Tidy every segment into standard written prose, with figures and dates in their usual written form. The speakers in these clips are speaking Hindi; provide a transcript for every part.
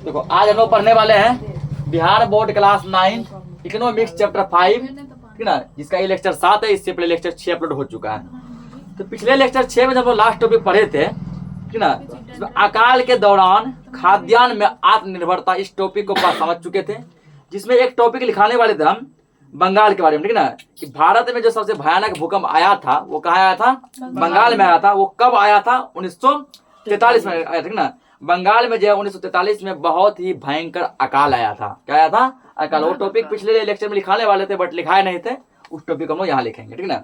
देखो आज हम लोग पढ़ने वाले हैं Bihar board class 9 economics chapter 5, ठीक ना, जिसका ये लेक्चर 7 है। इससे पहले लेक्चर 6 अपलोड हो चुका है। तो पिछले लेक्चर 6 में जब हम लास्ट टॉपिक पढ़े थे, ठीक ना, इसमें अकाल के दौरान खाद्यान्न में आत्मनिर्भरता, इस टॉपिक को समझ चुके थे। जिसमें एक टॉपिक लिखाने वाले थे हम बंगाल के बारे में, ठीक ना, कि भारत में जो सबसे भयानक भूकंप आया था वो कहाँ आया था? बंगाल में आया था। वो कब आया था? 1943 में आया था, ठीक ना। बंगाल में जो है 1943 में बहुत ही भयंकर अकाल आया था। क्या आया था? अकाल। वो टॉपिक पिछले लेक्चर में लिखाने वाले थे बट लिखाए नहीं थे। उस टॉपिक हम लोग यहाँ लिखेंगे, ठीक ना।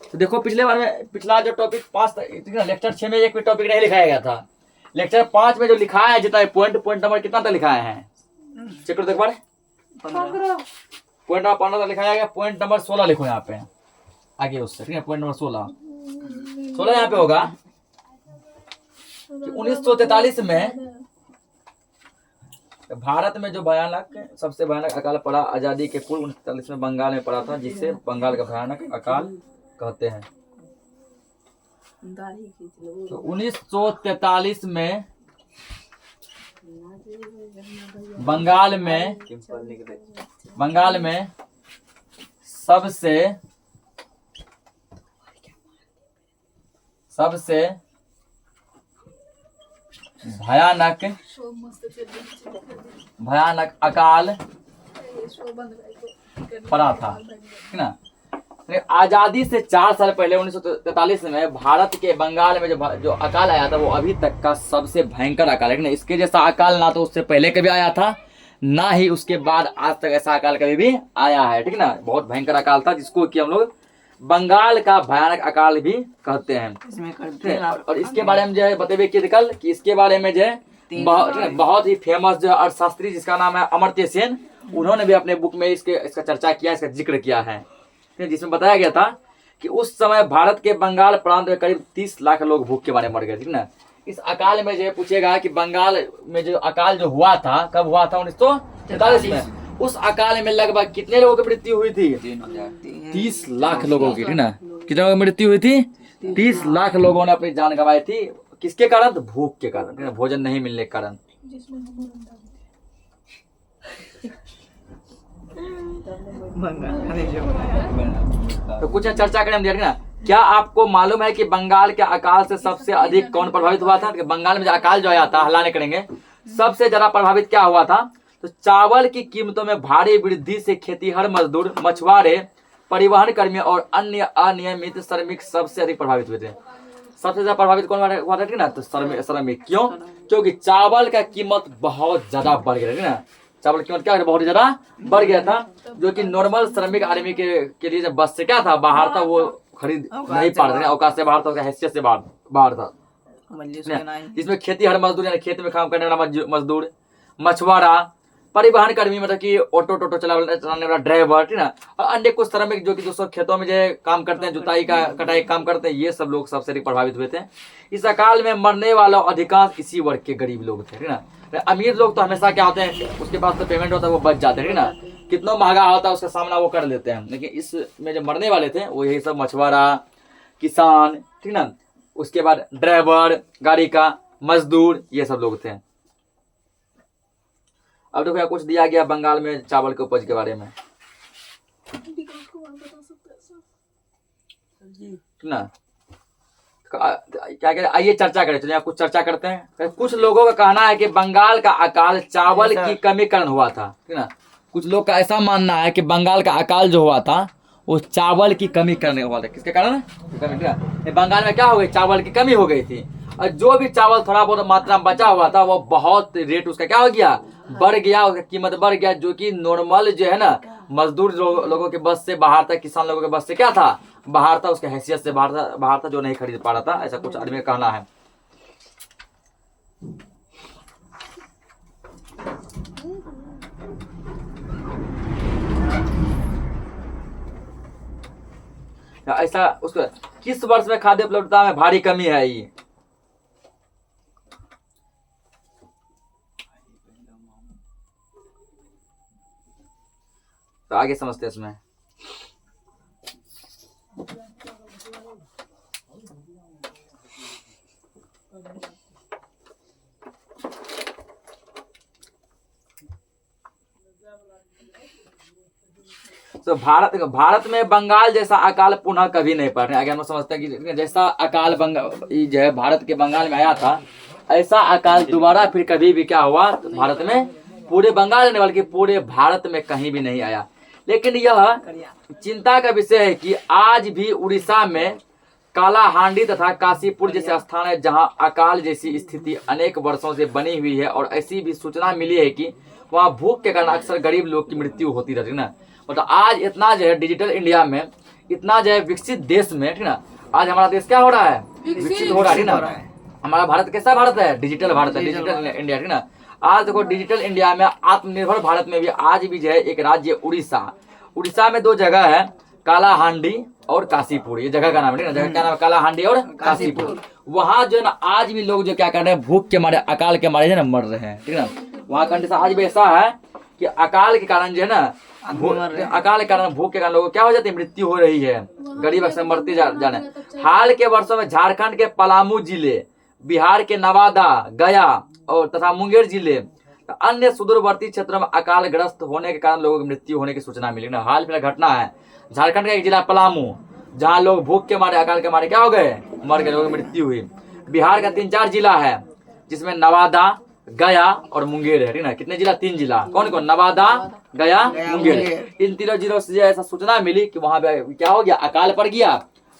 तो देखो पिछले बार में पिछला जो टॉपिक 5 लेक्चर 6 में एक भी टॉपिक नहीं लिखाया गया था। लेक्चर 5 में जो लिखाया है जितना पॉइंट नंबर कितना तक लिखाए हैं चेक करो एक बार। पॉइंट नंबर 15 तक लिखाया गया। पॉइंट नंबर 16 लिखो यहाँ पे आगे उससे, ठीक है। पॉइंट नंबर 16 यहाँ पे होगा कि 1943 में भारत में जो भयानक सबसे भयानक अकाल पड़ा आजादी के पूर्व 1943 में बंगाल में पड़ा था, जिसे बंगाल का भयानक अकाल कहते हैं। तो 1943 में बंगाल में सबसे भयानक अकाल पड़ा था, ठीक ना। आजादी से 4 साल पहले 1943 में भारत के बंगाल में जो अकाल आया था वो अभी तक का सबसे भयंकर अकाल है। इसके जैसा अकाल ना तो उससे पहले कभी आया था ना ही उसके बाद आज तक ऐसा अकाल कभी भी आया है, ठीक ना। बहुत भयंकर अकाल था जिसको कि हम लोग बंगाल का भयानक अकाल भी कहते हैं। और इसके बारे में जो है बतेबे कि कल कि इसके बारे में जो है बहुत ही फेमस जो अर्थशास्त्री जिसका नाम है अमर्त्य सेन, उन्होंने भी अपने बुक में इसका चर्चा किया, इसका जिक्र किया है, जिसमें बताया गया था कि उस समय भारत के बंगाल प्रांत में करीब 30 लाख लोग भूख के मारे मर गए, ठीक ना। इस अकाल में जो पूछेगा कि बंगाल में जो अकाल जो हुआ था कब हुआ था? 1943 में। उस अकाल में लगभग कितने लोगों की मृत्यु हुई थी? 30 लाख लोगों की, ठीक ना। कितने लोगों की मृत्यु हुई थी? 30 लाख लोगों ने अपनी जान गंवाई थी। किसके कारण? भूख के कारण, भोजन नहीं मिलने के कारण। तो कुछ चर्चा करें हम ना। क्या आपको मालूम है कि बंगाल के अकाल से सबसे अधिक कौन प्रभावित हुआ था? बंगाल में जो अकाल जो आया था, हल्लाने करेंगे, सबसे ज्यादा प्रभावित क्या हुआ था? तो चावल की कीमतों में भारी वृद्धि से खेतीहर मजदूर, मछुआरे, परिवहन कर्मी और अन्य अनियमित श्रमिक सबसे अधिक प्रभावित हुए थे। सबसे ज्यादा प्रभावित कौन हुआ था? ना तो श्रमिक। क्यों? क्योंकि चावल का कीमत बहुत ज्यादा बढ़ गया, ठीक ना। चावल की कीमत क्या बहुत ज्यादा बढ़ गया था, जो कि नॉर्मल श्रमिक आदमी के लिए जब बस से क्या था बाहर था, वो खरीद नहीं पा रहे थे, औकात से बाहर था, उसका हैसियत से बाहर था। इसमें खेती हर मजदूर यानी खेत में काम करने वाला मजदूर, मछुआरा, परिवहन कर्मी मतलब कि ऑटो चलाने वाला ड्राइवर, ठीक ना, और अन्य कुछ श्रमिक जो कि दोस्तों खेतों में जो काम करते हैं, जुताई का कटाई काम करते हैं, ये सब लोग सबसे अधिक प्रभावित हुए थे। इस अकाल में मरने वाला अधिकांश इसी वर्ग के गरीब लोग थे, ठीक ना। अमीर लोग तो हमेशा क्या होते हैं, उसके पास तो पेमेंट होता है, वो बच जाते हैं, ठीक ना। कितना महंगा होता है उसका सामना वो कर लेते हैं। लेकिन इसमें जो मरने वाले थे वो यही सब मछुआरा, किसान, ठीक ना, उसके बाद ड्राइवर, गाड़ी का मजदूर, ये सब लोग थे। अब देखो यहाँ कुछ दिया गया बंगाल में चावल के उपज के बारे में, ठीक ना। क्या कहते, आइए चर्चा करें। चलिए कुछ चर्चा करते हैं। कुछ लोगों का कहना है कि बंगाल का अकाल चावल की कमी कारण हुआ था, ठीक ना। कुछ लोग का ऐसा मानना है कि बंगाल का अकाल जो हुआ था वो चावल की कमी करने हुआ था। किसके कारण? बंगाल में क्या हो गई? चावल की कमी हो गई थी, और जो भी चावल थोड़ा बहुत मात्रा में बचा हुआ था वो बहुत रेट उसका क्या हो गया? बढ़ गया, उसका कीमत बढ़ गया, जो कि नॉर्मल जो है ना मजदूर लोगों के बस से बाहर था, किसान लोगों के बस से क्या था बाहर था, उसके हैसियत से बाहर था, जो नहीं खरीद पा रहा था। ऐसा कुछ आदमी का कहना है। ऐसा उसको किस वर्ष में खाद्य उपलब्धता में भारी कमी है? ये तो आगे समझते हैं इसमें। तो भारत में बंगाल जैसा अकाल पुनः कभी नहीं पड़ रहा। अगर हम समझते हैं कि जैसा अकाल बंगाल जो है भारत के बंगाल में आया था, ऐसा अकाल दोबारा फिर कभी भी क्या हुआ तो भारत में, पूरे बंगाल में बल्कि पूरे भारत में कहीं भी नहीं आया। लेकिन यह चिंता का विषय है कि आज भी उड़ीसा में कालाहांडी तथा काशीपुर जैसे स्थान है जहां अकाल जैसी स्थिति अनेक वर्षों से बनी हुई है, और ऐसी भी सूचना मिली है कि वहाँ भूख के कारण अक्सर गरीब लोग की मृत्यु होती रहती है ना। मतलब आज इतना जो है डिजिटल इंडिया में, इतना जो है विकसित देश में, ठीक ना, आज हमारा देश क्या हो रहा है, विकसित हो रहा है ना। हमारा भारत कैसा भारत है, डिजिटल भारत है, डिजिटल इंडिया, ठीक ना। आज देखो डिजिटल इंडिया में, आत्मनिर्भर भारत में भी आज भी जो है एक राज्य उड़ीसा में 2 जगह है, कालाहांडी और काशीपुर, ये जगह का नाम है ना, जगह का नाम है कालाहांडी और काशीपुर। वहाँ जो है ना आज भी लोग जो क्या कर रहे हैं, भूख के मारे, अकाल के मारे जो है ना मर रहे हैं, ठीक है ना। वहाँ कंडीशन आज भी ऐसा है कि अकाल के कारण जो है ना, अकाल के कारण, भूख के कारण लोगों को क्या हो जाती है, मृत्यु हो रही है, गरीब अक्सर मरते जाने। हाल के वर्षों में झारखंड के पलामू जिले, बिहार के नवादा, गया और तथा मुंगेर जिले, अन्य सुदूरवर्ती क्षेत्रों में अकाल ग्रस्त होने के कारण लोगों की मृत्यु होने की सूचना मिली ना। हाल फिलहाल घटना है झारखंड का एक जिला पलामू, जहां लोग भूख के मारे, अकाल के मारे क्या हो गए, मर गए, लोगों की मृत्यु हुई। बिहार का 3-4 जिला है जिसमें नवादा, गया और मुंगेर है, ठीक ना। कितने जिला, 3 जिला, कौन कौन, नवादा, गया, मुंगेर। इन 3 जिलों से ऐसा सूचना मिली कि वहां पे क्या हो गया, अकाल पड़ गया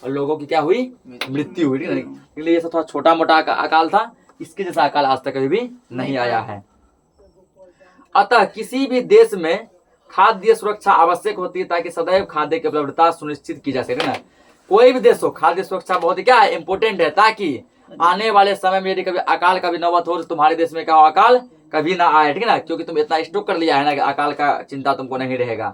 और लोगों की क्या हुई, मृत्यु हुई, ठीक ना। इसलिए ये सब थोड़ा छोटा मोटा अकाल था, इसके जैसा अकाल आज तक कभी भी नहीं आया है। अतः किसी भी देश में खाद्य सुरक्षा आवश्यक होती है ताकि सदैव खाद्य की उपलब्धता सुनिश्चित की जा सके ना। कोई भी देश हो, खाद्य सुरक्षा बहुत ही क्या है, इंपोर्टेंट है, ताकि आने वाले समय में यदि कभी अकाल का भी नौबत हो तो तुम्हारे देश में क्या हो, अकाल कभी ना आए, ठीक है ना, क्योंकि तुम इतना स्टॉक कर लिया है ना कि अकाल का चिंता तुमको नहीं रहेगा।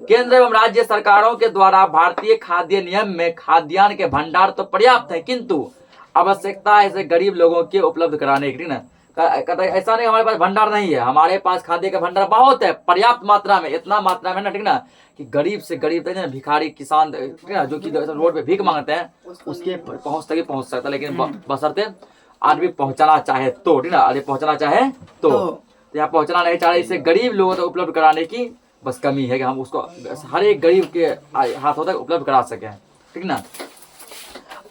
केंद्र एवं राज्य सरकारों के द्वारा भारतीय खाद्य नियम में खाद्यान्न के भंडार तो पर्याप्त है, किंतु आवश्यकता ऐसे गरीब लोगों के उपलब्ध कराने की, ना। ऐसा नहीं हमारे पास भंडार नहीं है, हमारे पास खाद्य का भंडार बहुत है, पर्याप्त मात्रा में, इतना मात्रा में ना, ठीक ना, कि गरीब से गरीब ना, भिखारी किसान, ठीक ना, जो कि रोड पे भीख मांगते हैं, उसके पहुंच तक ही पहुंच सकता है, लेकिन बशर्ते आदमी पहुंचाना चाहे तो, ठीक ना, आदमी पहुंचाना चाहे तो यहाँ पहुंचना नहीं चाह रहे। इससे गरीब लोगों तक उपलब्ध कराने की बस कमी है कि हम उसको हर एक गरीब के हाथों तक उपलब्ध करा सकें, ठीक ना।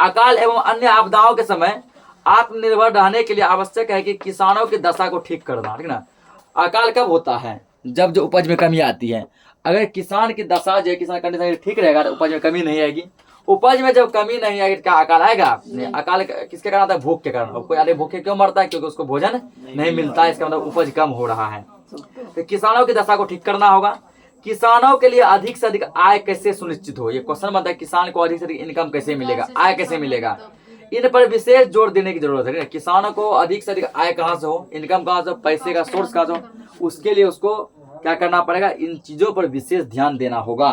अकाल एवं अन्य आपदाओं के समय आत्मनिर्भर रहने के लिए आवश्यक है कि किसानों की दशा को ठीक करना, ठीक ना। अकाल कब होता है, जब जो उपज में कमी आती है। अगर किसान की दशा जो है, किसान कंडीशन ठीक रहेगा तो उपज में कमी नहीं आएगी। उपज में जब कमी नहीं आएगी क्या अकाल आएगा, अकाल किसके कारण आता है, भूख के कारण। कोई आदमी भूखे क्यों मरता है, क्योंकि उसको भोजन नहीं मिलता है, इसका मतलब उपज कम हो रहा है। तो किसानों की दशा को ठीक करना होगा। किसानों के लिए अधिक से अधिक आय कैसे सुनिश्चित हो, ये क्वेश्चन बनता है, किसान को अधिक से अधिक इनकम कैसे मिलेगा, आय कैसे मिलेगा, इन पर विशेष जोर देने की जरूरत है। किसानों को अधिक से अधिक आय कहाँ से हो, इनकम कहाँ से हो, पैसे का सोर्स कहाँ से हो, उसके लिए उसको क्या करना पड़ेगा, इन चीजों पर विशेष ध्यान देना होगा।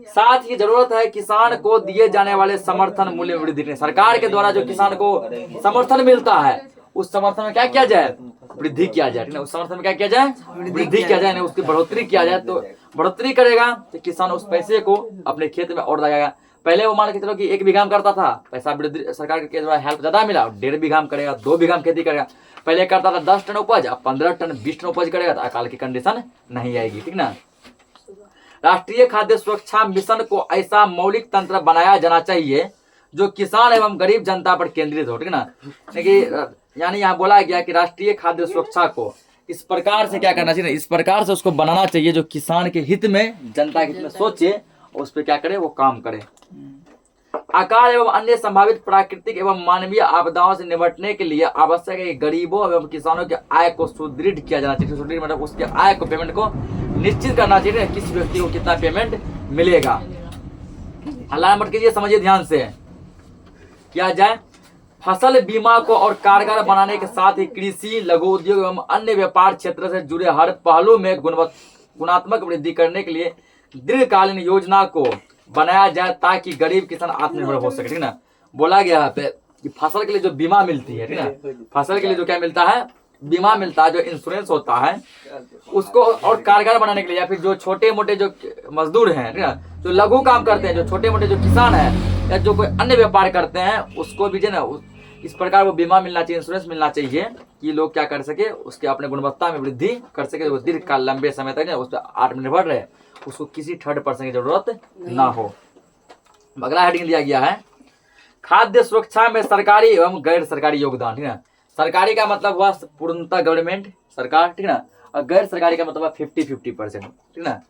साथ ही जरूरत है किसान को दिए जाने वाले समर्थन मूल्य में वृद्धि। सरकार के द्वारा जो किसान को समर्थन मिलता है उस समर्थन में क्या किया जाए, वृद्धि किया जाए, उस समर्थन में क्या किया जाए, वृद्धि किया जाए, उसकी बढ़ोतरी किया जाए। तो बढ़ोतरी करेगा तो किसान उस पैसे को अपने खेत में और लगाएगा। पहले वो मान के चलो कि 1 बीघा में करता था, पैसा सरकार के द्वारा हेल्प ज्यादा मिला, 1.5 बीघा में करेगा, 2 बीघा में खेती करेगा। पहले करता था 10 टन उपज, अब 15 टन 20 टन उपज करेगा तो अकाल की कंडीशन नहीं आएगी, ठीक ना। राष्ट्रीय खाद्य सुरक्षा मिशन को ऐसा मौलिक तंत्र बनाया जाना चाहिए जो किसान एवं गरीब जनता पर केंद्रित हो, ठीक ना। यानी यहाँ बोला गया कि राष्ट्रीय खाद्य सुरक्षा को इस प्रकार से क्या करना चाहिए, इस प्रकार से उसको बनाना चाहिए जो किसान के हित में, जनता के हित में सोचे, उस पर क्या करे, वो काम करे। अकाल एवं अन्य संभावित प्राकृतिक एवं मानवीय आपदाओं से निपटने के लिए आवश्यक है कि गरीबों एवं किसानों की आय को सुदृढ़ किया जाना चाहिए। सुदृढ़ मतलब उसके आय को, पेमेंट को निश्चित करना चाहिए, किस व्यक्ति को कितना पेमेंट मिलेगा। अल्लाह मत कीजिए, समझिए ध्यान से किया जाए। फसल बीमा को और कारगर बनाने के साथ ही कृषि, लघु उद्योग एवं अन्य व्यापार क्षेत्र से जुड़े हर पहलू में गुणात्मक वृद्धि करने के लिए दीर्घकालीन योजना को बनाया जाए ताकि गरीब किसान आत्मनिर्भर हो सके, ठीक ना। बोला गया है पे कि फसल के लिए जो बीमा मिलती है, ठीक ना, फसल के लिए जो क्या मिलता है, बीमा मिलता है, जो इंश्योरेंस होता है, उसको और कारगर बनाने के लिए, या फिर जो छोटे मोटे जो मजदूर हैं, ठीक ना, जो लघु काम करते हैं, जो छोटे मोटे जो किसान हैं या जो कोई अन्य व्यापार करते हैं, उसको भी जो ना इस प्रकार वो बीमा मिलना चाहिए, इंश्योरेंस मिलना चाहिए कि लोग क्या कर सके, उसके अपने गुणवत्ता में वृद्धि कर सके, वो दीर्घकाल लंबे समय तक उस पर आत्मनिर्भर रहे, उसको किसी थर्ड पर्सन की जरूरत ना हो। अगला हेडिंग दिया गया है खाद्य सुरक्षा में सरकारी एवं गैर सरकारी योगदान। ठीक है, सरकारी का मतलब हुआ पूर्णतः गवर्नमेंट सरकार, ठीक है ना, और गैर सरकारी का मतलब हुआ 50-50%, ठीक है ना।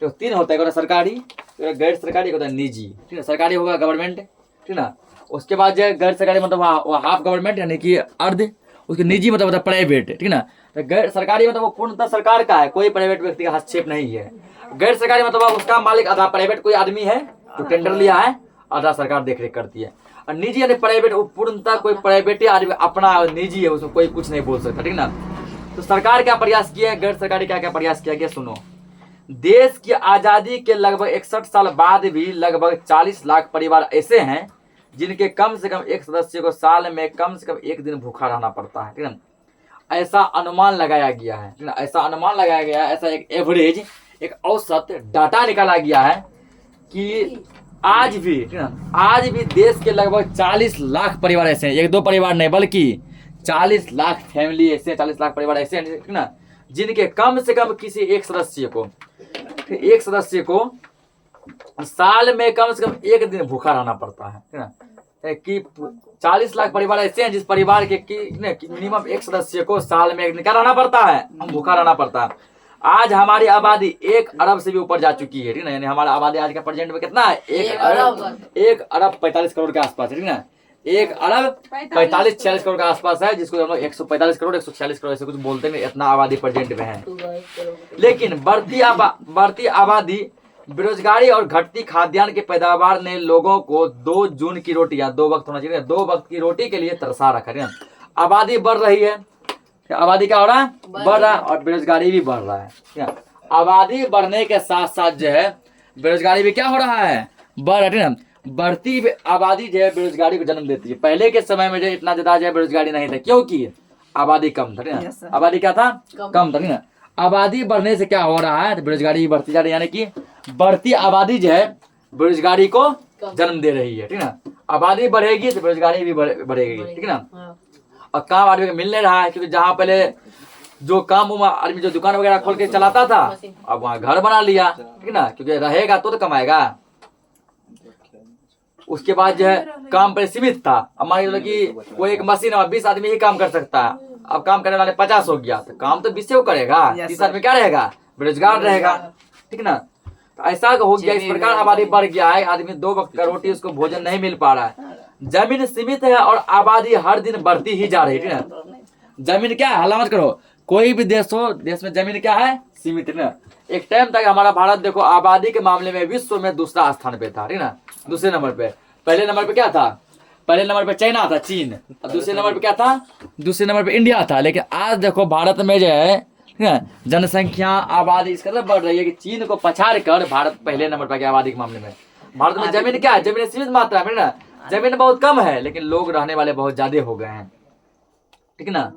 तो 3 होता है, सरकारी, गैर सरकारी, होता है निजी, ठीक है। सरकारी होगा गवर्नमेंट, ठीक है ना। उसके बाद जो गैर सरकारी मतलब हाफ गवर्नमेंट यानी कि अर्ध, उसके निजी मतलब होता है प्राइवेट, ठीक है ना। तो गैर सरकारी मतलब वो पूर्णतः सरकार का है, कोई प्राइवेट व्यक्ति का हस्तक्षेप नहीं है। गैर सरकारी मतलब उसका मालिक आधा प्राइवेट कोई आदमी है जो टेंडर लिया है, आधा सरकार देखरेख करती है। और निजी यानी प्राइवेट, वो पूर्णतः कोई प्राइवेट आदमी अपना निजी है, उसमें कोई कुछ नहीं बोल सकता, ठीक ना। तो सरकार क्या प्रयास किया है, गैर सरकारी क्या क्या प्रयास किया गया, सुनो। देश की आजादी के लगभग 61 साल बाद भी लगभग 40 लाख परिवार ऐसे हैं जिनके कम से कम एक सदस्य को साल में कम से कम 1 दिन भूखा रहना पड़ता है, ठीक है। ऐसा अनुमान लगाया गया है, ठीक है, ऐसा अनुमान लगाया गया है, ऐसा एक एवरेज, एक औसत डाटा निकाला गया है कि आज भी, ठीक है, आज भी देश के लगभग 40 लाख परिवार ऐसे हैं, 1-2 परिवार नहीं बल्कि 40 लाख फैमिली ऐसे, 40 लाख परिवार ऐसे हैं, ठीक ना, जिनके कम से कम किसी एक सदस्य को साल में कम से कम 1 दिन भूखा रहना पड़ता है, ठीक ना। कि 40 लाख परिवार ऐसे हैं जिस परिवार के मिनिमम एक सदस्य को साल में 1 दिन क्या रहना पड़ता है, भूखा रहना पड़ता है। आज हमारी आबादी 1 अरब से भी ऊपर जा चुकी है, ठीक ना, यानी हमारा आबादी आज का प्रेजेंट में कितना है, 1 अरब 45 करोड़ के आसपास, ठीक ना। 1 अरब 45-46 करोड़ के आसपास है, जिसको हम लोग 145 करोड़ 146 करोड़ ऐसे कुछ बोलते हैं, इतना आबादी प्रेजेंट में है। लेकिन बढ़ती आबादी, बेरोजगारी और घटती खाद्यान्न की पैदावार ने लोगों को 2 जून की रोटी, या 2 वक्त होना चाहिए, 2 वक्त की रोटी के लिए तरसा रखा है। आबादी बढ़ रही है, आबादी क्या हो रहा है, बढ़ रहा है, और बेरोजगारी भी बढ़ रहा है। आबादी बढ़ने के साथ साथ जो है बेरोजगारी भी क्या हो रहा है, बढ़ रहा है। बढ़ती आबादी जो है बेरोजगारी को जन्म देती है। पहले के समय में जो इतना ज्यादा जो है बेरोजगारी नहीं था, क्योंकि आबादी कम था, yes, आबादी क्या था, कम था, ना। आबादी बढ़ने से क्या हो रहा है, तो बेरोजगारी भी बढ़ती जा रही है, यानी कि बढ़ती आबादी जो है बेरोजगारी को जन्म दे रही है, ठीक ना। आबादी बढ़ेगी तो बेरोजगारी भी बढ़ेगी, ठीक ना। और काम आदमी को मिल नहीं रहा है, क्योंकि जहाँ पहले जो काम आदमी जो दुकान वगैरह खोल के चलाता था, अब वहाँ घर बना लिया, ठीक ना, क्योंकि रहेगा तो कमाएगा। उसके बाद जो है काम पर सीमित था, अब मान लो कि कोई एक मशीन है 20 आदमी ही काम कर सकता है, अब काम करने वाले 50 हो गया, तो काम तो 20 से करेगा, 30 आदमी क्या रहेगा, बेरोजगार रहेगा, ठीक ना। तो ऐसा हो गया, इस प्रकार आबादी बढ़ गया है, आदमी 2 वक्त का रोटी उसको भोजन नहीं मिल पा रहा है। जमीन सीमित है और आबादी हर दिन बढ़ती ही जा रही है, ठीक ना। जमीन क्या है, हल्ला मत करो, कोई भी देश हो, देश में जमीन क्या है, सीमित है ना। एक टाइम तक हमारा भारत देखो आबादी के मामले में विश्व में दूसरा स्थान पे था, ठीक ना, दूसरे नंबर पे। पहले नंबर पे क्या था, पहले नंबर पे चाइना था, चीन, और दूसरे नंबर पे क्या था, दूसरे नंबर पे इंडिया था। लेकिन आज देखो भारत में जो है जनसंख्या आबादी इस कदर बढ़ रही है कि चीन को पछाड़ कर भारत पहले नंबर पर आबादी के मामले में। भारत में जमीन क्या है, जमीन सीमित मात्रा में ना, जमीन बहुत कम है, लेकिन लोग रहने वाले बहुत ज्यादा हो गए हैं, ठीक ना।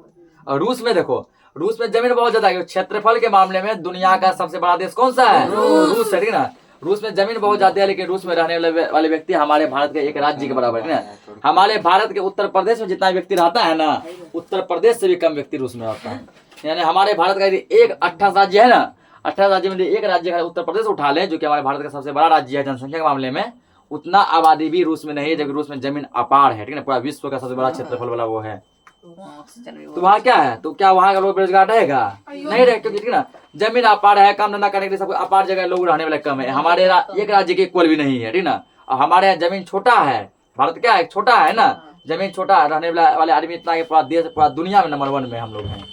और रूस में देखो, रूस में जमीन बहुत ज्यादा है, क्षेत्रफल के मामले में दुनिया का सबसे बड़ा देश कौन सा है, रूस है, ठीक ना। रूस में जमीन बहुत ज्यादा है, लेकिन रूस में रहने वाले व्यक्ति हमारे भारत के एक राज्य के बराबर है ना। हमारे भारत के उत्तर प्रदेश में जितना व्यक्ति रहता है ना, उत्तर प्रदेश से भी कम व्यक्ति रूस में रहता है। यानी हमारे भारत का एक 28 राज्य है ना, 28 राज्य में एक राज्य का उत्तर प्रदेश उठा ले, जो कि हमारे भारत का सबसे बड़ा राज्य है जनसंख्या के मामले में, उतना आबादी भी रूस में नहीं है, जबकि रूस में जमीन अपार है, ठीक है, पूरा विश्व का सबसे बड़ा क्षेत्रफल वाला वो है। तो वहाँ क्या है, तो क्या वहाँ का लोग बेरोजगार रहेगा, नहीं रहेगा, क्योंकि ठीक ना, जमीन अपार है, काम धंधा करने के लिए सब अपार जगह लोग रहने वाले कम है। हमारे एक राज्य के इक्वल भी नहीं है, ठीक ना। और हमारे यहाँ जमीन छोटा है, भारत क्या है, छोटा है ना, जमीन छोटा, रहने वाले आदमी इतना है, पूरा देश पूरा दुनिया में नंबर 1 में हम लोग हैं।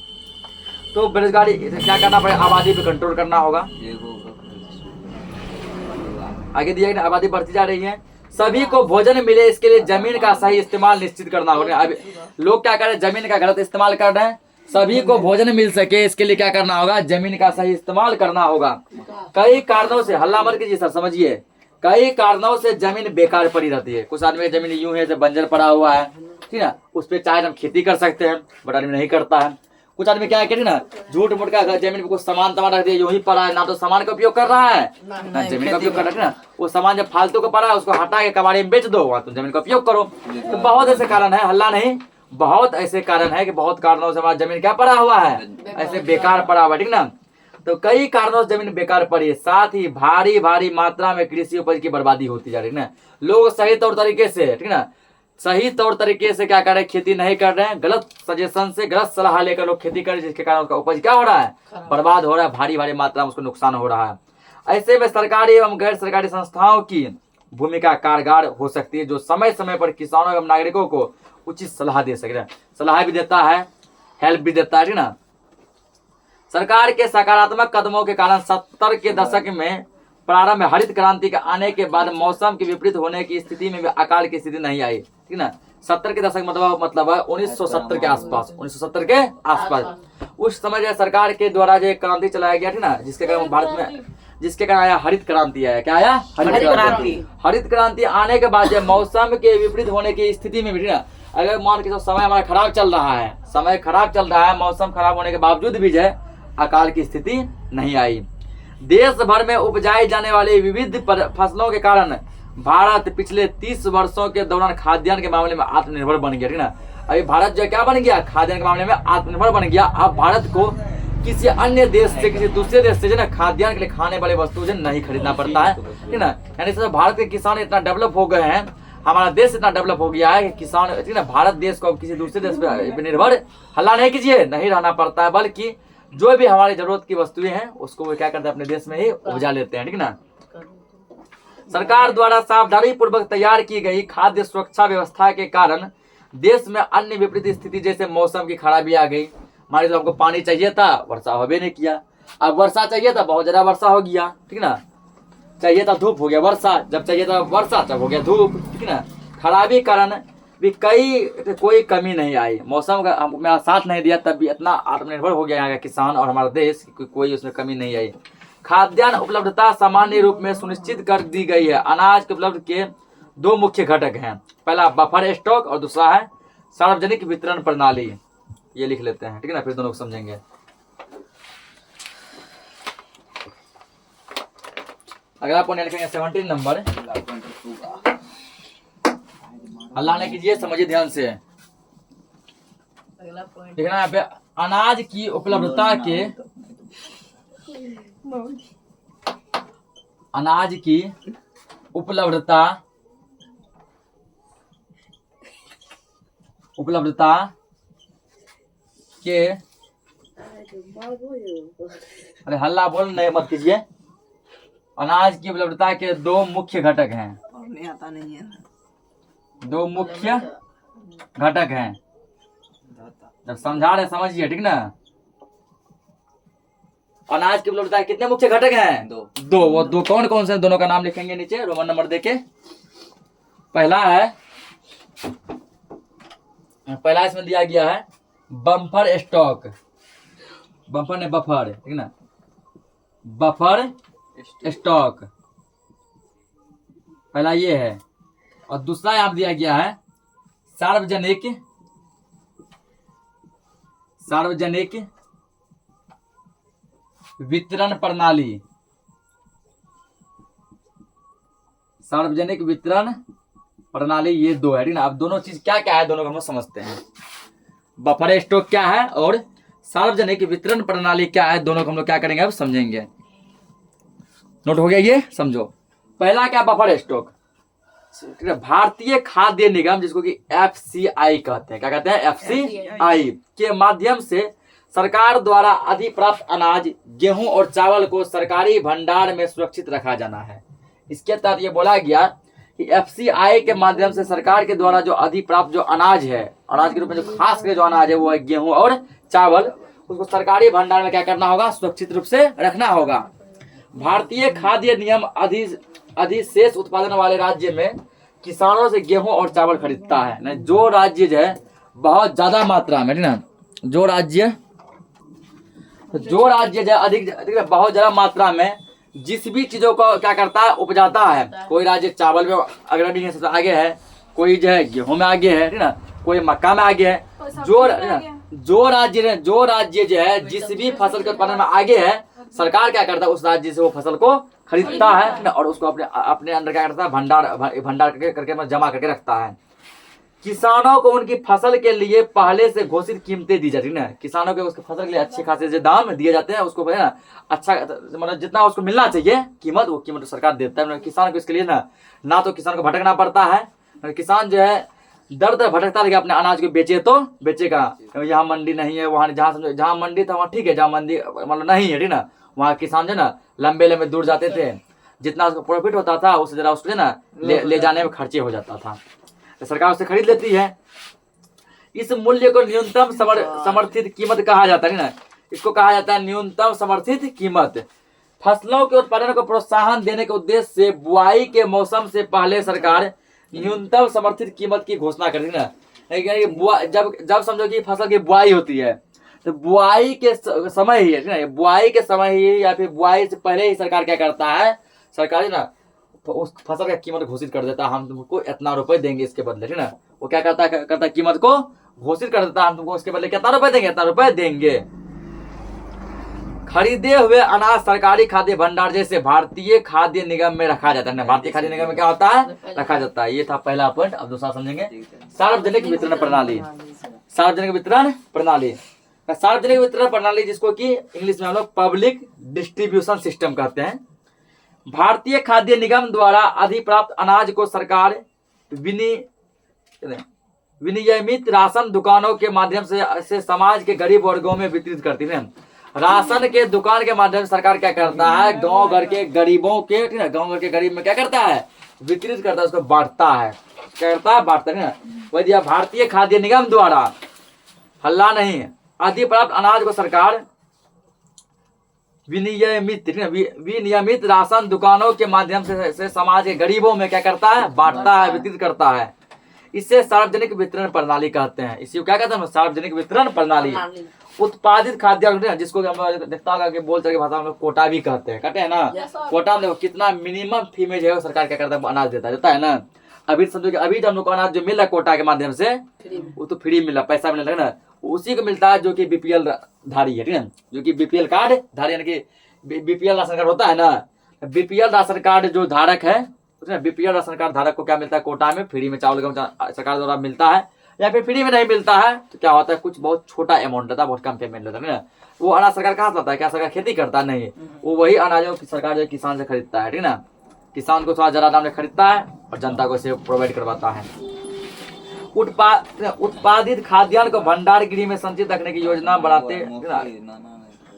तो बेरोजगारी क्या करना पड़ेगा, आबादी पे कंट्रोल करना होगा। आगे दिया गया, आबादी बढ़ती जा रही है, सभी को भोजन मिले इसके लिए जमीन का सही इस्तेमाल निश्चित करना होगा। अब लोग क्या कर रहे हैं, जमीन का गलत इस्तेमाल कर रहे हैं। सभी को भोजन मिल सके इसके लिए क्या करना होगा, जमीन का सही इस्तेमाल करना होगा। कई कारणों से, हल्ला मत कीजिए सर, समझिए, कई कारणों से जमीन बेकार पड़ी रहती है। कुछ आदमी जमीन यूं है बंजर पड़ा हुआ है, ठीक ना, उस पर चाहे हम खेती कर सकते हैं, बट आदमी नहीं करता है। कुछ आदमी क्या है ना, झूठ मूठ का जमीन पे कुछ सामान तमान रख दिया, यूं ही पड़ा है, ना तो सामान का उपयोग कर रहा है ना जमीन का उपयोग कर रहा है ना। वो सामान जब फालतू का पड़ा है उसको हटा के कबाड़ी में बेच दो, तुम जमीन का उपयोग करो। तो बहुत ऐसे कारण है, हल्ला नहीं, बहुत ऐसे कारण है कि बहुत कारणों से हमारा जमीन क्या पड़ा हुआ है, ऐसे बेकार पड़ा हुआ है, ठीक ना। तो कई कारणों से जमीन बेकार पड़ी है, साथ ही भारी भारी मात्रा में कृषि उपज की बर्बादी होती जा रही है ना। लोग सही तौर तरीके से, ठीक ना, सही तौर तरीके से क्या कर रहे हैं, खेती नहीं कर रहे हैं, गलत सजेशन से, गलत सलाह लेकर लोग खेती कर रहे हैं, जिसके कारण उसका उपज क्या हो रहा है, बर्बाद हो रहा है, भारी भारी मात्रा में उसको नुकसान हो रहा है। ऐसे में सरकारी एवं गैर सरकारी संस्थाओं की भूमिका कारगर हो सकती है, जो समय समय पर किसानों एवं नागरिकों को उचित सलाह दे सके, सलाह भी देता है, हेल्प भी देता है, ठीक ना। सरकार के सकारात्मक कदमों के कारण 70 के दशक में प्रारंभ में हरित क्रांति के आने के बाद मौसम के विपरीत होने की स्थिति में भी अकाल की स्थिति नहीं आई, ठीक ना। 70 के दशक मतलब 1970 के आसपास, 1970 के आसपास उस समय जो सरकार के द्वारा जो क्रांति चलाया गया, ठीक ना, जिसके कारण भारत में, जिसके कारण आया हरित क्रांति आया, क्या आया, हरित क्रांति। हरित क्रांति आने के बाद जब मौसम के विपरीत होने की स्थिति में भी, ठीक ना, अगर मान के समय हमारा खराब चल रहा है, समय खराब चल रहा है, मौसम खराब होने के बावजूद भी जो है अकाल की स्थिति नहीं आई। देश भर में उपजाई जाने वाली विविध फसलों के कारण भारत पिछले 30 वर्षों के दौरान खाद्यान्न के मामले में आत्मनिर्भर बन गया, ठीक ना। अभी भारत जो क्या बन गया, खाद्यान्न के मामले में आत्मनिर्भर बन गया। अब भारत को किसी अन्य देश से, किसी दूसरे देश से जो ना खाद्यान्न के लिए खाने वाले वस्तु जो नहीं खरीदना पड़ता है, ठीक ना। यानी से भारत के किसान इतना डेवलप हो गए हैं, हमारा देश इतना डेवलप हो गया है कि किसान, ठीक ना, भारत देश को किसी दूसरे देश पे निर्भर हल्ला नहीं कीजिए, नहीं रहना पड़ता है, बल्कि जो भी हमारी जरूरत की वस्तुएं हैं उसको वो क्या करते हैं, अपने देश में ही उपजा लेते हैं, ठीक ना। सरकार द्वारा सावधानी पूर्वक तैयार की गई खाद्य सुरक्षा व्यवस्था के कारण देश में अन्य विपरीत स्थिति, जैसे मौसम की खराबी आ गई। मान लीजिए हमको पानी चाहिए था, वर्षा हो भी नहीं किया। अब वर्षा चाहिए था, बहुत ज्यादा वर्षा हो गया, ठीक ना। चाहिए था धूप, हो गया वर्षा। जब चाहिए था वर्षा, तब हो गया धूप, ठीक ना। खराबी कारण भी कोई कमी नहीं आई, मौसम का हमें साथ नहीं दिया, तब भी इतना आत्मनिर्भर हो गया यहाँ का किसान और हमारा देश, कोई उसमें कमी नहीं आई। खाद्यान्न उपलब्धता सामान्य रूप में सुनिश्चित कर दी गई है। अनाज के उपलब्ध के 2 मुख्य घटक हैं, पहला बफर स्टॉक और दूसरा है सार्वजनिक वितरण प्रणाली। ये लिख लेते हैं, ठीक है ना, फिर दोनों को समझेंगे। अगला पॉइंट लिखेंगे 17 नंबर। हल्ला नहीं कीजिए, समझिए ध्यान से। देखना यहाँ पे अनाज की उपलब्धता के, अनाज की उपलब्धता के, अरे हल्ला बोल नहीं मत कीजिए। अनाज की उपलब्धता के 2 मुख्य घटक हैं, 2 मुख्य घटक हैं। जब समझा रहे समझिए, ठीक ना। अनाज की उपलब्धता के कितने मुख्य घटक हैं, 2। वो 2 कौन कौन से, दोनों का नाम लिखेंगे नीचे रोमन नंबर देके। पहला इसमें दिया गया है बम्पर स्टॉक, बम्पर ने बफर, ठीक ना, बफर स्टॉक पहला ये है। और दूसरा यहाँ दिया गया है सार्वजनिक वितरण प्रणाली। सार्वजनिक वितरण प्रणाली, ये 2 है, ठीक ना। अब दोनों चीज क्या क्या है, दोनों को हम समझते हैं। बफर स्टॉक क्या है और सार्वजनिक वितरण प्रणाली क्या है, दोनों को हम लोग क्या करेंगे, अब समझेंगे। नोट हो गया, ये समझो। पहला क्या, बफर स्टॉक, ठीक है। भारतीय खाद्य निगम, जिसको कि FCI कहते हैं, क्या कहते हैं, FCI के माध्यम से सरकार द्वारा अधिप्राप्त अनाज, गेहूं और चावल को सरकारी भंडार में सुरक्षित रखा जाना है। इसके तहत ये बोला गया कि FCI के माध्यम से सरकार के द्वारा जो अधिप्राप्त जो अनाज है, अनाज के रूप में जो खास कर जो अनाज है वो है गेहूं और चावल, उसको सरकारी भंडार में क्या करना होगा, सुरक्षित रूप से रखना होगा। भारतीय खाद्य नियम अधिशेष उत्पादन वाले राज्य में किसानों से गेहूं और चावल खरीदता है। जो राज्य जो है बहुत ज्यादा मात्रा में, ना, जो राज्य जो है अधिक बहुत ज्यादा मात्रा में जिस भी चीजों को क्या करता है, उपजाता है। कोई राज्य चावल में अग्रणी है, सबसे आगे है, कोई जो है गेहूं में आगे है, ठीक ना, कोई मक्का में आगे है। जो राज्य जो है जिस भी फसल के उत्पादन में आगे है, सरकार क्या करता है, उस राज्य से वो फसल को खरीदता है ना, और उसको अपने अंदर क्या करता है, भंडार करके जमा करके रखता है। किसानों को उनकी फसल के लिए पहले से घोषित कीमतें दी जाती है ना, किसानों के उसके फसल के लिए अच्छे खासे जो दाम दिए जाते हैं उसको है ना, अच्छा मतलब जितना उसको मिलना चाहिए कीमत, वो कीमत सरकार देता है। किसान को इसके लिए ना तो किसान को भटकना पड़ता है, किसान जो है दर दर भटकता रहेगा अपने अनाज को बेचे तो बेचेगा, यहाँ मंडी नहीं है वहाँ, जहाँ मंडी था वहाँ ठीक है, जहाँ मंडी मतलब नहीं है ठीक ना, वहाँ किसान जो ना लंबे लंबे दूर जाते थे, जितना उसको प्रॉफिट होता था उससे जरा उसको ना ले जाने में खर्चे हो जाता था, तो सरकार उससे खरीद लेती है। इस मूल्य को न्यूनतम समर्थित कीमत कहा जाता है ना, इसको कहा जाता है न्यूनतम समर्थित कीमत। फसलों के उत्पादन को प्रोत्साहन देने के उद्देश्य से बुआई के मौसम से पहले सरकार न्यूनतम समर्थित कीमत की घोषणा करती है ना। जब समझो कि फसल की बुआई होती है तो बुआई के समय ही है, बुआई के समय ही या फिर बुआई से पहले ही सरकार क्या करता है, सरकार ना उस फसल का कीमत घोषित कर देता है, हम तुमको इतना रुपए देंगे इसके बदले, ठीक ना। वो क्या करता है कीमत को घोषित कर देता है, हम तुमको इसके बदले कितना रुपए देंगे, इतना रुपए देंगे। खरीदे हुए अनाज सरकारी खाद्य भंडार जैसे भारतीय खाद्य निगम में रखा जाता है। भारतीय खाद्य निगम में क्या होता है, रखा जाता है। ये था पहला पॉइंट। अब दूसरा समझेंगे, सार्वजनिक वितरण प्रणाली। सार्वजनिक वितरण प्रणाली, सार्वजनिक वितरण प्रणाली जिसको कि इंग्लिश में हम लोग पब्लिक डिस्ट्रीब्यूशन सिस्टम कहते हैं। भारतीय खाद्य निगम द्वारा अधिप्राप्त अनाज को सरकार विनियमित राशन दुकानों के माध्यम से समाज के गरीब वर्गों में वितरित करती है। राशन के दुकान के माध्यम से सरकार क्या करता है, गांव घर के गरीबों के, ठीक है, गांव घर के गरीब में क्या करता है, वितरित करता है, उसको बांटता है, क्या करता है, बांटता है। वही भारतीय खाद्य निगम द्वारा, हल्ला नहीं, अधिप्राप्त अनाज को सरकार विनियमित राशन दुकानों के माध्यम से समाज के गरीबों में क्या करता है, बांटता है, वितरित करता है। इसे सार्वजनिक वितरण प्रणाली कहते हैं। इसी को क्या कहते हैं, सार्वजनिक वितरण प्रणाली। उत्पादित खाद्य जिसको हम देखता होगा कि बोल चल भाषा में कोटा भी कहते हैं ना। कोटा में देखो कितना मिनिमम फी में जो है सरकार क्या करता है, अनाज देता है ना। अभी समझो कि अभी जब हम लोग को अनाज जो मिल रहा है कोटा के माध्यम से, वो तो फ्री मिल रहा है, पैसा मिल रहा है ना, उसी को मिलता है जो कि बीपीएल धारी है, ठीक है, जो कि बीपीएल कार्ड धारी, यानी कि बीपीएल राशन कार्ड होता है ना, बीपीएल राशन कार्ड जो धारक है, बीपीएल राशन कार्ड धारक को क्या मिलता है, कोटा में फ्री में चावल सरकार द्वारा मिलता है, या फिर फ्री में नहीं मिलता है तो क्या होता है, कुछ बहुत छोटा अमाउंट रहता है, बहुत कम पेमेंट रहता है ना। वो अनाज सरकार कहाँ से लाता है, क्या सरकार खेती करता नहीं, वो वही अनाजों की सरकार जो किसान से खरीदता है, ठीक ना। किसान को थोड़ा ज्यादा दाम में खरीदता है और जनता को इसे प्रोवाइड करवाता है। उत्पादित खाद्यान्न को भंडार गृह में संचित रखने की योजना बनाते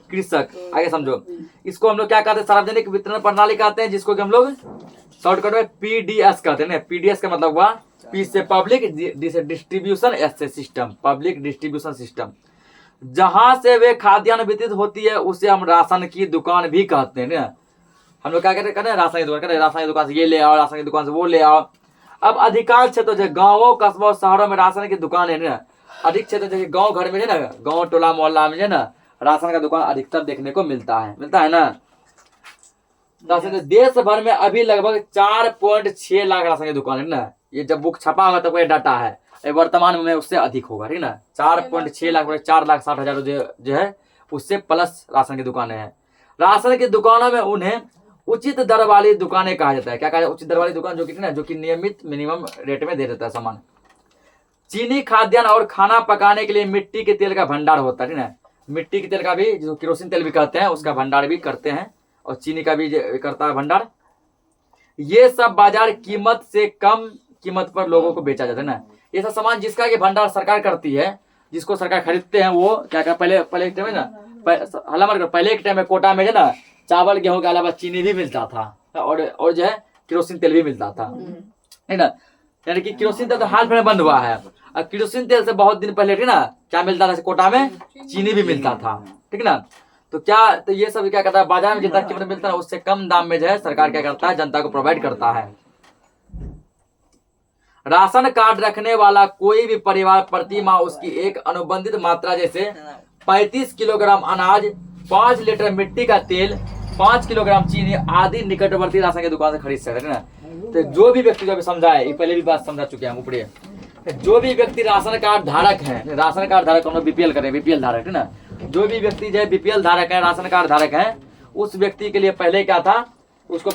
कृषक। आगे समझो, इसको हम लोग क्या कहते हैं, सार्वजनिक वितरण प्रणाली कहते हैं, जिसको कि हम लोग शॉर्टकट में पीडीएस कहते हैं। पीडीएस का मतलब हुआ पी से पब्लिक, डी से डिस्ट्रीब्यूशन, एस से सिस्टम, पब्लिक डिस्ट्रीब्यूशन सिस्टम। जहां से वे खाद्यान्न वितरित होती है उसे हम राशन की दुकान भी कहते हैं ना। हम लोग क्या कहते हैं, राशन की दुकान, राशन की दुकान से ये ले आओ, राशन की दुकान से वो ले आओ। अब अधिकांश क्षेत्रों जो गाँवों, कस्बों, शहरों में राशन की दुकान है ना, अधिक क्षेत्र जैसे गाँव घर में है ना, गाँव टोला मोहल्ला में है ना, राशन का दुकान अधिकतर देखने को मिलता है ना। देश भर में अभी लगभग 4.6 लाख राशन की दुकान है ना। ये जब बुक छपा हुआ तब डाटा है, वर्तमान में उससे अधिक होगा, ठीक ना। 4.6 लाख, 4,60,000 जो है उससे प्लस राशन की दुकानें हैं। राशन की दुकानों में उन्हें उचित दर वाली दुकानें कहा जाता है। क्या कहा जाता है, उचित दर वाली दुकान, जो कि ना, जो कि नियमित मिनिमम रेट में दे देता है सामान। चीनी, खाद्यान्न और खाना पकाने के लिए मिट्टी के तेल का भंडार होता है, ठीक ना। मिट्टी के तेल का भी, जो केरोसिन तेल भी कहते हैं, उसका भंडार भी करते हैं, और चीनी का भी करता है भंडार। ये सब बाजार कीमत से कम कीमत पर लोगों को बेचा जाता है ना। ये सब सामान जिसका ये भंडार सरकार करती है, जिसको सरकार खरीदते हैं, वो क्या कर, पहले एक टाइम है ना, पहले एक टाइम में कोटा में है ना, चावल गेहूं के अलावा चीनी भी मिलता था, और जो है केरोसिन तेल भी मिलता था, है ना। यानी कि केरोसिन तेल तो हाल में बंद हुआ है, और केरोसिन तेल से बहुत दिन पहले, ठीक ना, क्या मिलता था, कोटा में चीनी भी मिलता था, ठीक ना। तो ये सब क्या करता है, बाजार में जितना कीमत मिलता है उससे कम दाम में जो है सरकार क्या करता है, जनता को प्रोवाइड करता है। राशन कार्ड रखने वाला कोई भी परिवार प्रति माह उसकी एक अनुबंधित मात्रा जैसे 35 किलोग्राम अनाज, 5 लीटर मिट्टी का तेल, 5 किलोग्राम चीनी आदि निकटवर्ती राशन की दुकान से खरीद सकते हैं ना। तो जो भी व्यक्ति, जो भी समझा है, ये पहले भी बात समझा चुके हैं ऊपरी, जो भी व्यक्ति राशन कार्ड धारक है, राशन कार्ड धारक हम लोग बीपीएल करें, बीपीएल धारक है ना, जो भी व्यक्ति जो है बीपीएल धारक है, राशन कार्ड धारक है, उस व्यक्ति के लिए पहले क्या था, उसको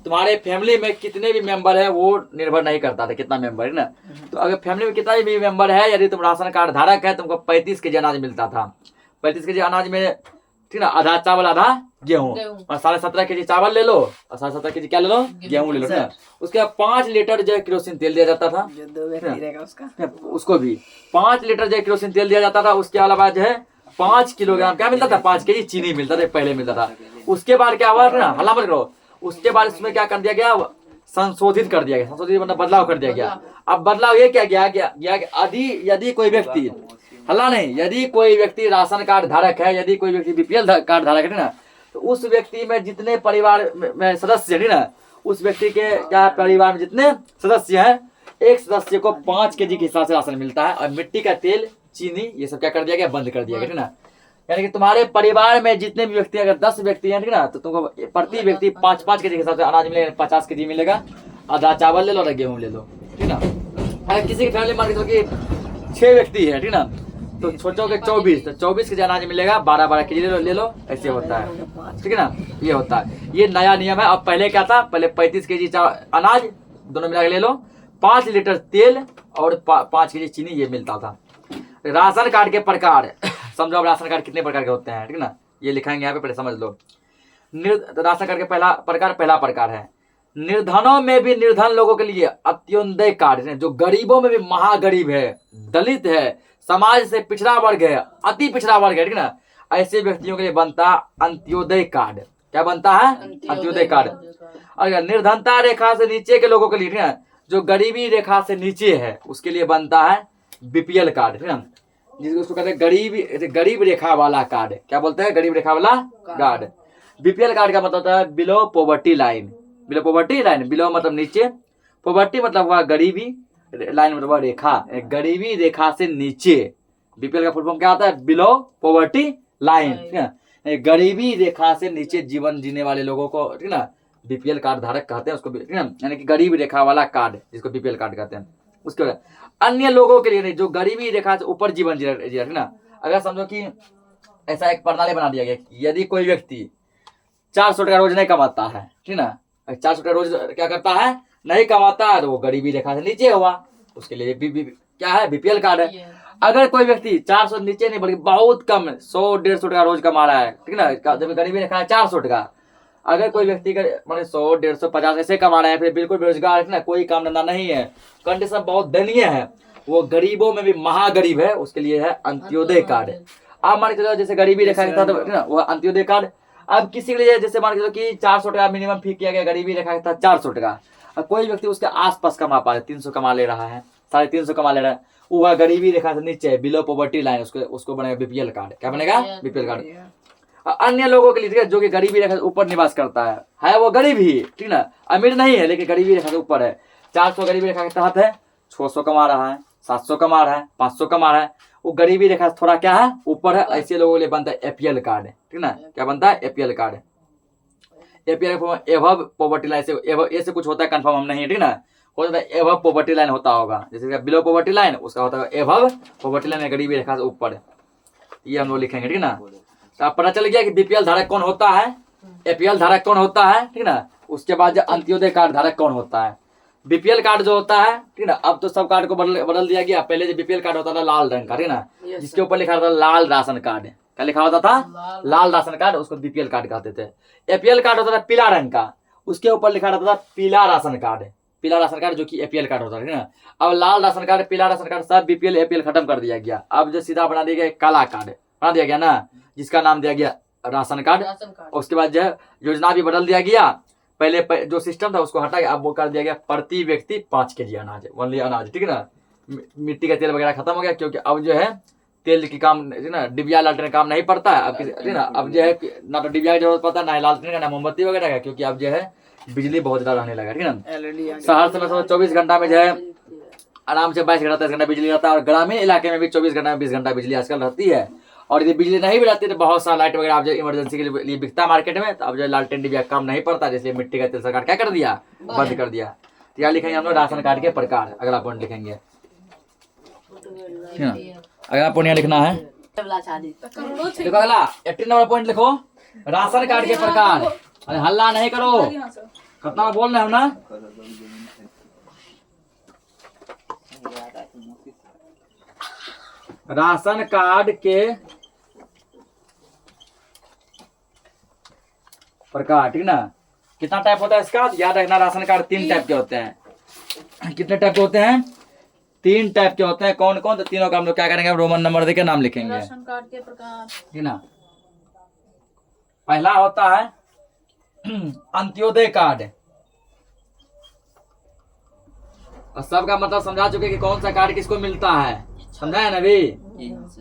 तुम्हारे फैमिली में कितने भी मेंबर है वो निर्भर नहीं करता था कितना मेंबर है ना। तो अगर फैमिली में कितना भी मेंबर है, यदि तुम राशन कार्ड धारक है, तुमको 35 केजी अनाज मिलता था। 35 केजी अनाज में ठीक ना, आधा चावल आधा गेहूं, और 17.5 केजी चावल ले लो और 17.5 केजी क्या ले लो, गेहूं ले लो ना। उसके बाद 5 लीटर जो है केरोसिन तेल दिया जाता था, उसको भी 5 लीटर जो है केरोसिन तेल दिया जाता था। उसके अलावा जो है 5 किलोग्राम क्या मिलता था, 5 केजी चीनी मिलता था, पहले मिलता था। उसके बाद क्या हुआ ना, हल्ला मत करो, उसके बाद इसमें क्या कर दिया गया, संशोधित कर दिया गया। संशोधित मतलब बदलाव कर दिया गया। अब बदलाव ये क्या गया यदि कोई व्यक्ति, हल्ला नहीं, यदि कोई व्यक्ति राशन कार्ड धारक है, यदि कोई व्यक्ति बीपीएल कार्ड धारक है ना, तो उस व्यक्ति में जितने परिवार में सदस्य है ना, उस व्यक्ति के क्या परिवार में जितने सदस्य हैं, एक सदस्य को 5 केजी के हिसाब से राशन मिलता है। और मिट्टी का तेल, चीनी, ये सब क्या कर दिया गया, बंद कर दिया गया, ठीक ना। यानी कि तुम्हारे परिवार में जितने भी व्यक्ति, अगर 10 व्यक्ति हैं, ठीक ना, तो तुमको प्रति व्यक्ति 5-5 केजी के हिसाब से अनाज मिलेगा। 50 केजी मिलेगा, आधा चावल ले लो और गेहूं ले लो, ठीक ना। अगर किसी की फैमिली मान के 6 व्यक्ति है, ठीक ना, तो सोचो कि 24, तो 24 केजी अनाज मिलेगा, 12-12 केजी ले लो, ऐसे होता है, ठीक है ना। ये होता है, ये नया नियम है। अब पहले क्या था, पहले 35 केजी अनाज दोनों मिला के ले लो, 5 लीटर तेल और 5 केजी चीनी, ये मिलता था। राशन कार्ड के प्रकार समझो, अब राशन कार्ड कितने प्रकार के होते हैं, ठीक ना, ये लिखाएंगे यहाँ पे, पहले समझ लो। राशन कार्ड के पहला प्रकार है निर्धनों में भी निर्धन लोगों के लिए अंत्योदय कार्ड, जो गरीबों में भी महागरीब है, दलित है, समाज से पिछड़ा वर्ग है, अति पिछड़ा वर्ग है, ठीक ना, ऐसे व्यक्तियों के लिए बनता अंत्योदय कार्ड। क्या बनता है, अंत्योदय कार्ड। अगर निर्धनता रेखा से नीचे के लोगों के लिए, ठीक है, जो गरीबी रेखा से नीचे है, उसके लिए बनता है बीपीएल कार्ड, ठीक है, जिसको उसको कहते हैं गरीब रेखा वाला कार्ड। क्या बोलते हैं, गरीब रेखा वाला कार्ड। बीपीएल कार्ड का मतलब होता है below poverty line. Below poverty line, below मतलब नीचे, पॉवर्टी मतलब हुआ गरीबी, लाइन मतलब हुआ रेखा, गरीबी रेखा से नीचे। बीपीएल का फुल फॉर्म क्या होता है, बिलो पॉवर्टी लाइन, ठीक है, गरीबी रेखा से नीचे जीवन जीने वाले लोगों को, ठीक ना, बीपीएल कार्ड धारक कहते हैं उसको, ठीक ना, यानी कि गरीब रेखा वाला कार्ड, जिसको बीपीएल कार्ड कहते हैं। उसके बाद अन्य लोगों के लिए नहीं, जो गरीबी रेखा से ऊपर जीवन जी रहा है ना। अगर समझो कि ऐसा एक प्रणाली बना दिया गया, यदि कोई व्यक्ति 400 टका रोज नहीं कमाता है, ठीक ना, 400 टका रोज क्या करता है, नहीं कमाता है, तो वो गरीबी रेखा से नीचे हुआ, उसके लिए क्या है, बीपीएल कार्ड है। अगर कोई व्यक्ति 400 नीचे नहीं, बल्कि बहुत कम 100-150 टका रोज कमा रहा है, ठीक ना, जब गरीबी रेखा है 400 टका, अगर कोई व्यक्ति का मतलब 100-150 ऐसे कमा रहा है, फिर बिल्कुल बेरोजगार है ना, कोई काम धंधा नहीं है, कंडीशन बहुत दयनीय है, वो गरीबों में भी महागरीब है, उसके लिए है अंत्योदय कार्ड। आप मान के चलो जैसे गरीबी रेखा के साथ ना, वो अंत्योदय कार्ड। अब किसी के लिए जैसे मान के चलो कि 400 टका मिनिमम फी किया गया, गरीबी रेखा के साथ 400 टका, अब कोई व्यक्ति उसके आसपास कमा पा रहा है, 300 कमा ले रहा है, 350 कमा ले रहा है, वो गरीबी रेखा से नीचे बिलो पॉवर्टी लाइन, उसको बनेगा बीपीएल कार्ड। क्या बनेगा, बीपीएल कार्ड। अन्य लोगों के लिए जो कि गरीबी रेखा से ऊपर निवास करता है वो गरीब ही, ठीक ना, अमीर नहीं है, लेकिन गरीबी रेखा से ऊपर है, 400 गरीबी रेखा के तहत है, 600 कमा रहा है, 700 कमा रहा है, 500 कमा रहा है, वो गरीबी रेखा से थोड़ा क्या है, ऊपर है, ऐसे लोगों के लिए बनता है एपीएल कार्ड, ठीक ना। क्या बनता है, APL card. APL एवब poverty line से, ऐसे कुछ होता है, कंफर्म हम नहीं है, ठीक ना, हो जाता है एवब पॉवर्टी लाइन होता होगा, जैसे बिलो पॉवर्टी लाइन, उसका होता है एवब पॉवर्टी लाइन, गरीबी रेखा से ऊपर, ये हम लोग लिखेंगे, ठीक ना। तो अब पता चल गया कि बीपीएल धारक कौन होता है, एपीएल धारक कौन होता है, ठीक ना। उसके बाद जो अंत्योदय कार्ड धारक कौन होता है, बीपीएल कार्ड जो होता है, ठीक ना, अब तो सब कार्ड को बदल दिया गया। पहले जो बीपीएल कार्ड होता था लाल रंग का, ठीक ना, जिसके ऊपर लिखा था लाल राशन कार्ड, क्या लिखा होता था, लाल राशन कार्ड, उसको बीपीएल कार्ड कहते थे। एपीएल कार्ड होता था पीला रंग का, उसके ऊपर लिखा रहता था पीला राशन कार्ड, पीला राशन कार्ड जो कि एपीएल कार्ड होता है, ठीक ना। अब लाल राशन कार्ड, पीला राशन कार्ड सब बीपीएल एपीएल खत्म कर दिया गया। अब जो सीधा बना दिया गया काला कार्ड बना दिया गया ना, जिसका नाम दिया गया राशन कार्ड। उसके बाद जो है योजना भी बदल दिया गया, पहले जो सिस्टम था उसको हटा के अब वो कर दिया गया प्रति व्यक्ति 5 केजी अनाज, ओनली अनाज, ठीक है ना। मिट्टी का तेल वगैरह खत्म हो गया, क्योंकि अब जो है तेल की काम ना, डिबिया लालटेन काम नहीं पड़ता है अब, ठीक ना। अब जो है ना तो डिबिया की जरूरत पड़ता है, ना लालटेन का, ना मोमबत्ती वगैरह का, क्योंकि अब जो है बिजली बहुत ज्यादा रहने लगा, ठीक है ना। शहर से 24 घंटा में जो है आराम से 22 घंटा 23 घंटा बिजली रहता है, और ग्रामीण इलाके में भी 24 घंटा 20 घंटा बिजली आजकल रहती है। और यदि बिजली नहीं भी रहती तो बहुत सारा लाइट वगैरह आप जो इमरजेंसी के लिए बिकता है मार्केट में, तो अब जो लालटेन डिबिया काम नहीं पड़ता, इसलिए मिट्टी का तेल सरकार क्या कर दिया, बंद कर दिया। तो यहाँ लिखेंगे हम लोग राशन कार्ड के प्रकार, अगला पॉइंट लिखेंगे, अगला पॉइंट यहाँ लिखना है, देखो अगला 18 नंबर पॉइंट लिखो, राशन कार्ड के प्रकार। अरे हल्ला नहीं करो, खतना बोल रहे हम ना। राशन कार्ड के प्रकार, ठीक ना। कितना टाइप होता है इसका, याद रखना। राशन कार्ड 3 टाइप के होते हैं। कितने टाइप के होते हैं? 3 टाइप के होते हैं। कौन कौन? तो तीनों का हम लोग क्या करेंगे, रोमन नंबर देके नाम लिखेंगे। राशन कार्ड के प्रकार, ठीक ना। पहला होता है अंत्योदय कार्ड। और सबका मतलब समझा चुके कि कौन सा कार्ड किसको मिलता है, समझा है ना भी।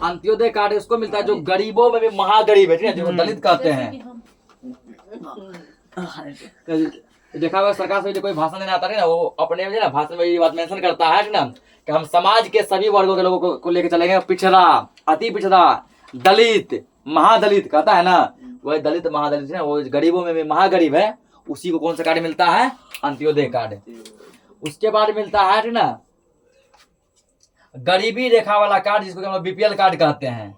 अंत्योदय कार्ड उसको मिलता है जो गरीबों में भी महागरीब है, ठीक है, जो दलित कहते जैसे हैं। कि हम देखा हुआ सरकार से जो कोई भाषण देने आता है ना, वो अपने में ना भाषण में ये बात मेंशन करता है ना कि हम समाज के सभी वर्गों के लोगों को लेकर चलेंगे। पिछड़ा, अति पिछड़ा, दलित, महादलित कहता है ना, वही दलित महादलित है, वो गरीबों में भी महागरीब है, उसी को कौन सा कार्ड मिलता है? अंत्योदय कार्ड। उसके बाद मिलता है ना गरीबी रेखा वाला कार्ड, जिसको हम बीपीएल कार्ड कहते हैं।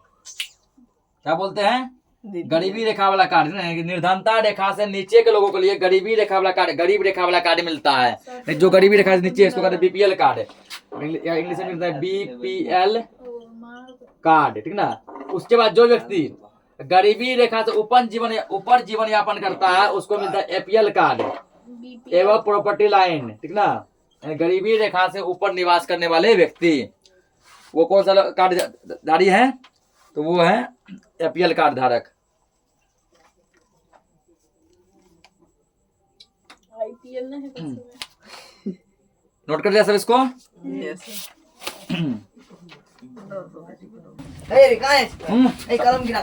क्या बोलते हैं? गरीबी रेखा वाला कार्ड। निर्धनता रेखा से नीचे के लोगों के लिए गरीबी रेखा वाला कार्ड, गरीब रेखा वाला कार्ड मिलता है। जो गरीबी रेखा से नीचे, इसको कहते हैं बीपीएल कार्ड। इंग्लिश में मिलता है बीपीएल कार्ड, ठीक ना। उसके बाद जो व्यक्ति गरीबी रेखा से ऊपर जीवन यापन करता है, उसको मिलता है एपीएल कार्ड, एवं प्रॉपर्टी लाइन, ठीक ना। गरीबी रेखा से ऊपर निवास करने वाले व्यक्ति, वो कौन सा कार्ड धारी है? तो वो है एपीएल कार्ड धारक। आईपीएल ना है नोट कर दिया सब इसको? कलम गिरा